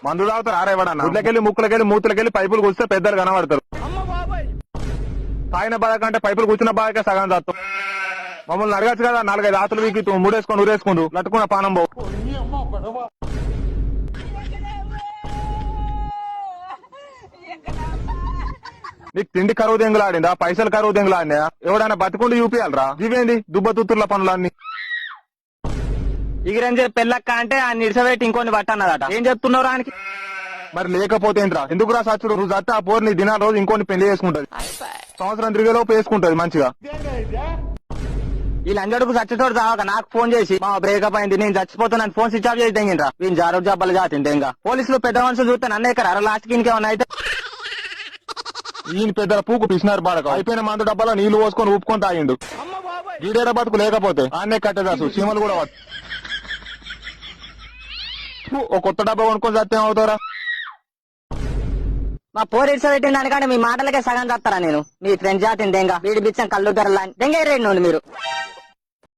మందు తాగుతారు ఆరేవాడన్న గుడ్లకెళ్ళి ముక్కులకెళ్ళి మూతులకెళ్ళి పైపులు కూర్చే పెద్దలు కనబడతారు. తాగిన బాధ కంటే పైపులు కూర్చున్న బాధకే సగం తాత్తం. మమ్మల్ని అడగచ్చు కదా 4-5 ఆతులు వీకి మూడేసుకొని ఊరేసుకుంటూ లట్టుకున్న పానం బావు. నీకు తిండి కరువు దెంగులాడిందా, పైసలు కరువు దెంగులాడినా? ఎవడైనా బతుకుండి చూపియాలరా? ఇవేంది దుబ్బతుత్తుర్ల పనులన్నీ. ఇగిరని చెప్పి పెళ్ళక్క అంటే ఆ నిడిసబెట్టి ఇంకొని పట్టన్నదట. ఏం చెప్తున్నావు ఆయనకి? మరి లేకపోతే ఏంట్రా? ఎందుకురా సచ్చుడు? నువ్వు చస్తే ఆ పోరు నీ దినాల రోజు ఇంకొని పెళ్లి చేసుకుంటది. సంవత్సరం తిరిగేలోపు వేసుకుంటది మంచిగా. ఈ లంజడుకు చచ్చేటోడు చావక నాకు ఫోన్ చేసి మా బ్రేకప్ అయింది నేను చచ్చిపోతున్నాను ఫోన్ స్విచ్ ఆఫ్ చేసి తెంగిండ్రా. వీళ్ళు జారో జబ్బలు జాతింటే ఇంకా పోలీసులు పెద్ద మనుషులు చూస్తే నన్ను ఎక్కడ లాస్ట్ కి ఇంకేమన్నా అయితే ఈయన పెద్దల పూకు పిసినారు బాడక అయిపోయిన మందు డబ్బాలో నీళ్లు పోసుకొని ఊపుకొని తాగిండు. గీడేర బతుకు లేకపోతే ఆన్నే కట్టేదాసు చీమలు కూడా ఓ కొత్త డబ్బా కొనుక్కొని చస్తే ఏమవుతారా? మా పోరు ఇడిసబెట్టిన దానికంటే మీ మాటలకే సగం చేస్తారా నేను? మీ ఫ్రెండ్ జాతిని దెంగ వీడి బిచ్చం కళ్ళు ధరలా దెంగ రేడు మీరు.